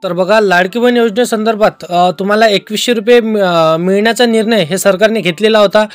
तर बघा, लाडकी बहीण योजनेसंदर्भात तुम्हाला 2100 रुपये मिळण्याचा निर्णय हे सरकारने घेतलेला होता।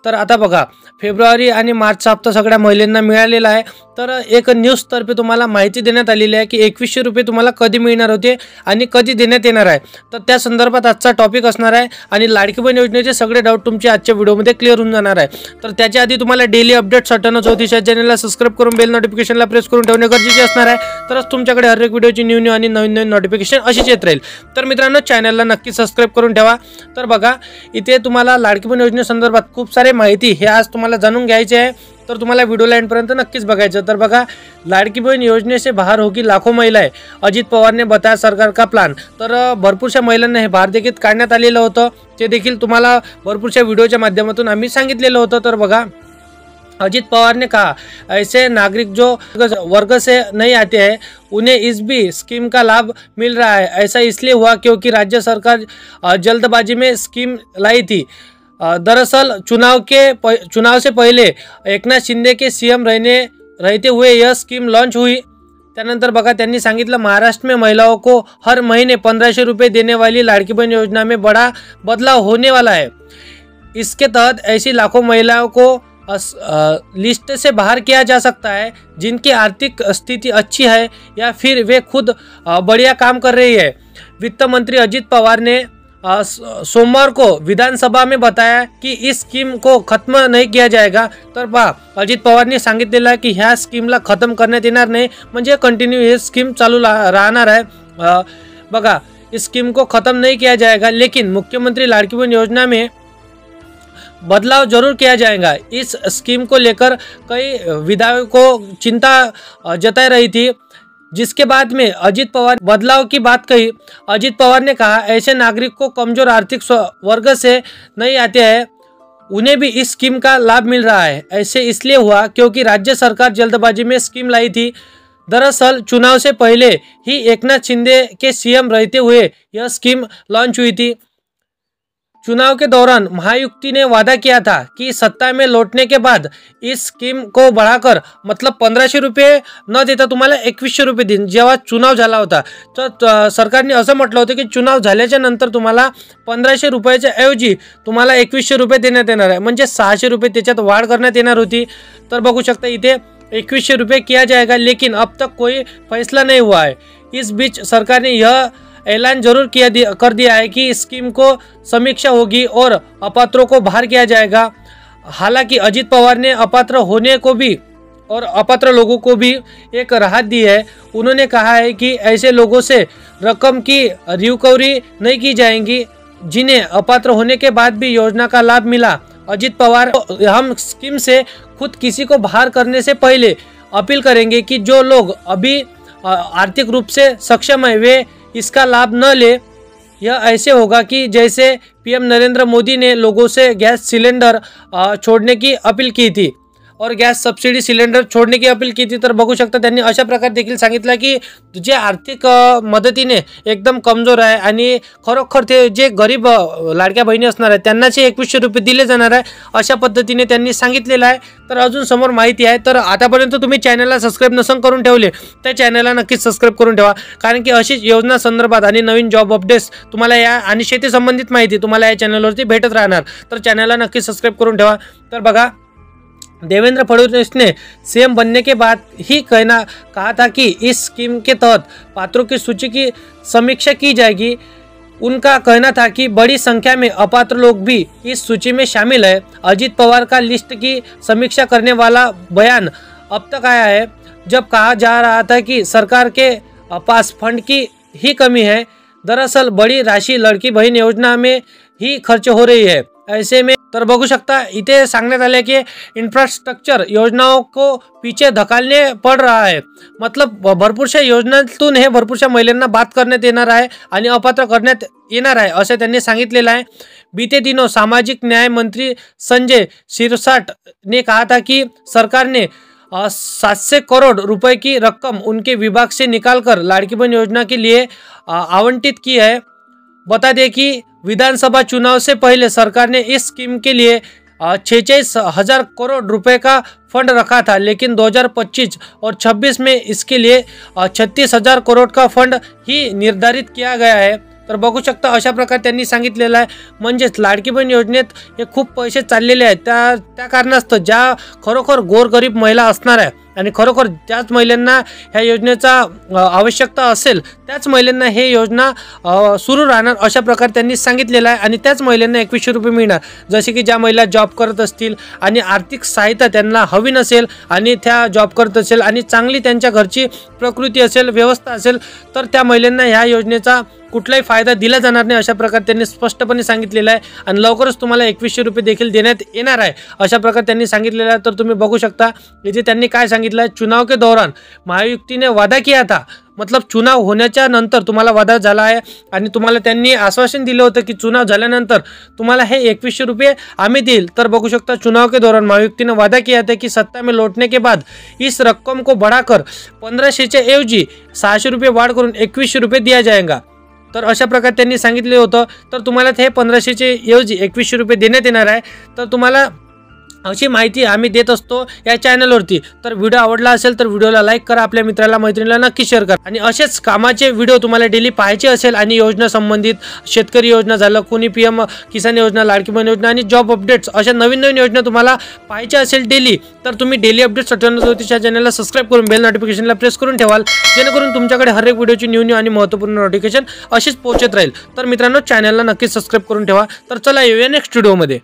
तर आता बघा, फेब्रुवारी आणि मार्चचा हप्ता सगळ्या महिलांना मिळालेला आहे। तर एक न्यूजतर्फे तुम्हाला माहिती देण्यात आलेली आहे की 2100 रुपये तुम्हाला कधी मिळणार होते आणि कधी देण्यात येणार आहे। तर त्या संदर्भात आजचा टॉपिक असणार आहे आणि लाडकी बहीण योजनेचे सगळे डाऊट तुमचे आजच्या व्हिडिओमध्ये क्लिअर होऊन जाणार आहे। तर त्याच्या आधी तुम्हाला डेली अपडेट्ससाठी ज्योतिष चॅनलला सबस्क्राइब करून बेल नोटिफिकेशनला प्रेस करून ठेवणे गरजेचे असणार आहे। तरच तुमच्याकडे हर एक व्हिडिओची न्यू आणि नवीन नोटिफिकेशन अशीच येत राहील। तर मित्रांनो, चॅनलला नक्की सबस्क्राइब करून ठेवा। तर बघा, इथे तुम्हाला लाडकी बहीण योजनेसंदर्भात खूप सारे माहिती हे आज तुम्हाला जाणून घ्यायचे आहे। तर तुम्हाला व्हिडिओला एंडपर्यंत नक्कीच बघायचं। तर बघा, लाडकी बहन योजने से बाहर होगी लाखों महिलाएं, अजित पवार ने बताया सरकार का प्लान। तर भरपूरशा महिलांना हे बाहेर देखील काढण्यात आलेलं होतं, ते देखील तुम्हाला भरपूरशा व्हिडिओच्या माध्यमातून आम्ही सांगितलेलं होतं। तर बघा, अजित पवार ने कहा ऐसे नागरिक जो वर्ग से नहीं आते हैं उन्हें इस भी स्कीम का लाभ मिल रहा है। ऐसा इसलिए हुआ क्योंकि राज्य सरकार जल्दबाजी में स्कीम लाई थी। दरअसल चुनाव से पहले एकनाथ शिंदे के सीएम रहते हुए यह स्कीम लॉन्च हुई। त्यानंतर बघा, त्यांनी सांगितलं, महाराष्ट्र में महिलाओं को हर महीने 1500 रुपये देने वाली लाड़की बहन योजना में बड़ा बदलाव होने वाला है। इसके तहत ऐसी लाखों महिलाओं को लिस्ट से बाहर किया जा सकता है जिनकी आर्थिक स्थिति अच्छी है या फिर वे खुद बढ़िया काम कर रही है। वित्त मंत्री अजित पवार ने सोमवार को विधानसभा में बताया कि इस स्कीम को खत्म नहीं किया जाएगा। तर पहा, अजित पवारने सांगितलेलं आहे की ह्या स्कीमला खत्म करण्यात येणार नाही, म्हणजे कंटिन्यू ही स्कीम चालू राहणार आहे। बघा, इस स्कीम को खत्म नहीं किया जाएगा, लेकिन मुख्यमंत्री लाड़की बहन योजना में बदलाव जरूर किया जाएगा। इस स्कीम को लेकर कई विधायकों चिंता जता रही थी, जिसके बाद में अजित पवार बदलाव की बात कही। अजित पवार ने कहा, ऐसे नागरिक को कमजोर आर्थिक वर्ग से नहीं आते हैं उन्हें भी इस स्कीम का लाभ मिल रहा है। ऐसे इसलिए हुआ क्योंकि राज्य सरकार जल्दबाजी में स्कीम लाई थी। दरअसल चुनाव से पहले ही एकनाथ शिंदे के सीएम रहते हुए यह स्कीम लॉन्च हुई थी। चुनाव के दौरान महायुति ने वादा किया था कि सत्ता में लौटने के बाद इस स्कीम को बढ़ाकर, मतलब 1500 रुपये न देता तुम्हाला 2100 रुपये देईन। जेव्हा चुनाव झाला होता तर सरकारने असं म्हटलं होतं की चुनाव झाल्याच्या नंतर तुम्हाला 1500 रुपयाच्या ऐवजी तुम्हाला 2100 रुपये देण्यात येणार आहे, म्हणजे 600 रुपये त्याच्यात वाढ करण्यात येणार होती। तर बघू शकता, इथे 2100 रुपये किया जाएगा, लेकिन अब तक कोई फैसला नहीं हुआ है। इस बीच सरकार ने यह ऐलान जरूर कर दिया है कि स्कीम को समीक्षा होगी और अपात्रों को बाहर किया जाएगा। हालांकि अजित पवार ने अपात्र होने को भी और अपात्र लोगों को भी एक राहत दी है। उन्होंने कहा है कि ऐसे लोगों से रकम की रिकवरी नहीं की जाएगी जिन्हें अपात्र होने के बाद भी योजना का लाभ मिला। अजित पवार, हम स्कीम से खुद किसी को बाहर करने से पहले अपील करेंगे कि जो लोग अभी आर्थिक रूप से सक्षम है वे इसका लाभ न ले। यह ऐसे होगा कि जैसे पीएम नरेंद्र मोदी ने लोगों से गैस सिलेंडर छोड़ने की अपील की थी और गॅस सबसिडी सिलेंडर छोडणे की अपील की थी। तर बघू शकता, त्यांनी अशा प्रकारे देखील सांगितलं की जे आर्थिक मदतीने एकदम कमजोर आहे आणि खरोखर ते जे गरीब लाडक्या बहिणी असणार आहेत त्यांनाच 2100 रुपये दिले जाणार आहे, अशा पद्धतीने त्यांनी सांगितलेलं आहे। तर अजून समोर माहिती आहे। तर आतापर्यंत तुम्ही चॅनलला सबस्क्राइब नसन करून ठेवले तर चॅनलला नक्कीच सबस्क्राइब करून ठेवा, कारण की अशीच योजना संदर्भात आणि नवीन जॉब अपडेट्स तुम्हाला या आणि शेती संबंधित माहिती तुम्हाला या चॅनलवरती भेटत राहणार। तर चॅनलला नक्कीच सबस्क्राइब करून ठेवा। तर बघा, देवेंद्र फडणवीस ने सीएम बनने के बाद ही कहा था कि इस स्कीम के तहत पात्रों की सूची की समीक्षा की जाएगी। उनका कहना था कि बड़ी संख्या में अपात्र लोग भी इस सूची में शामिल है। अजित पवार का लिस्ट की समीक्षा करने वाला बयान अब तक आया है, जब कहा जा रहा था कि सरकार के पास फंड की ही कमी है। दरअसल बड़ी राशि लड़की बहन योजना में ही खर्च हो रही है। ऐसे में तर बघू शकता, इथे सांगण्यात आले की इंफ्रास्ट्रक्चर योजनाओं को पीछे धकालने पड़ रहा है। मतलब भरपूरशा योजनांतून हे भरपूरशा महिलांना बात करण्यात येणार आहे आणि अपात्र करण्यात येणार आहे, असे त्यांनी सांगितलेलं आहे। बीते दिनों सामाजिक न्याय मंत्री संजय सिरसाट ने कहा था कि सरकार ने 700 करोड़ रुपए की रकम उनके विभाग से निकालकर लाड़की बहन योजना के लिए आवंटित की है। बता दें कि विधानसभा चुनाव से पहले सरकार ने इस स्कीम के लिए 46,000 करोड़ रुपए का फंड रखा था, लेकिन 2025 और 26 में इसके लिए 36,000 करोड़ का फंड ही निर्धारित किया गया आहे। तर बघू शकता अशा प्रकारे त्यांनी सांगितलेलं आहे। म्हणजेच लाडकी बहीण योजनेत हे खूप पैसे चाललेले आहेत, त्या कारणास्तव ज्या खरोखर गोरगरीब महिला असणार आहे आणि खरोखर त्याच महिलांना ह्या योजनेचा आवश्यकता असेल त्याच महिलांना हे योजना सुरू राहणार अशा प्रकारे त्यांनी सांगितलेलं आहे। आणि त्याच महिलांना 2100 रुपये मिळणार, जसे की ज्या महिला जॉब करत असतील आणि आर्थिक सहायता त्यांना हवी नसेल आणि त्या जॉब करत असेल आणि चांगली त्यांच्या घरची प्रकृती असेल, व्यवस्था असेल, तर त्या महिलांना ह्या योजनेचा कुठलाही फायदा दिला जाणार नाही अशा प्रकारे त्यांनी स्पष्टपणे सांगितलेलं आहे। आणि लवकरच तुम्हाला 2100 रुपये देखील देण्यात येणार आहे अशा प्रकारे त्यांनी सांगितलेलं आहे। तर तुम्ही बघू शकता इथे त्यांनी काय सांगितलं आहे, चुनाव के दौरान महायुति ने वादा किया था, मतलब चुनाव होण्याच्या नंतर तुम्हाला वादा झाला आहे आणि तुम्हाला त्यांनी आश्वासन दिलं होतं की चुनाव झाल्यानंतर तुम्हाला हे 2100 रुपये आम्ही देईल। तर बघू शकता चुनाव के दौरान महायुति ने वादा किया था कि सत्ता में लौटने के बाद इस रकम को बढ़ाकर 1500 के एवजी 600 रुपये वाढ करून 2100 रुपये दिया जाएगा। तर अशा प्रकारे त्यांनी सांगितले होतं। तर तुम्हाला हे 1500चे ऐवजी 2100 रुपये देण्यात येणार आहे। तर तुम्हाला अशी माहिती आम्ही देत असतो या चॅनलवरती। तर व्हिडिओ आवडला असेल तर व्हिडिओला लाईक करा, आपल्या मित्राला मैत्रिणीला नक्की शेअर करा। आणि असेच कामाचे व्हिडिओ तुम्हाला डेली पाहायचे असेल आणि योजना संबंधित शेतकरी योजना झालं, कोणी PM किसान योजना, लाडकी बहीण योजना आणि जॉब अपडेट्स अशा नवीन योजना तुम्हाला पाहायच्या असेल डेली, तर तुम्ही डेली अपडेट्स ज्योतिष या चॅनलला सबस्क्राईब करून बेल नोटिफिकेशनला प्रेस करून ठेवाल, जेणेकरून तुमच्याकडे हर एक व्हिडिओची न्यू आणि महत्त्वपूर्ण नोटिफिकेशन अशीच पोहोचत राहील। तर मित्रांनो चॅनलला नक्की सबस्क्राईब करून ठेवा। तर चला येऊया नेक्स्ट व्हिडिओमध्ये।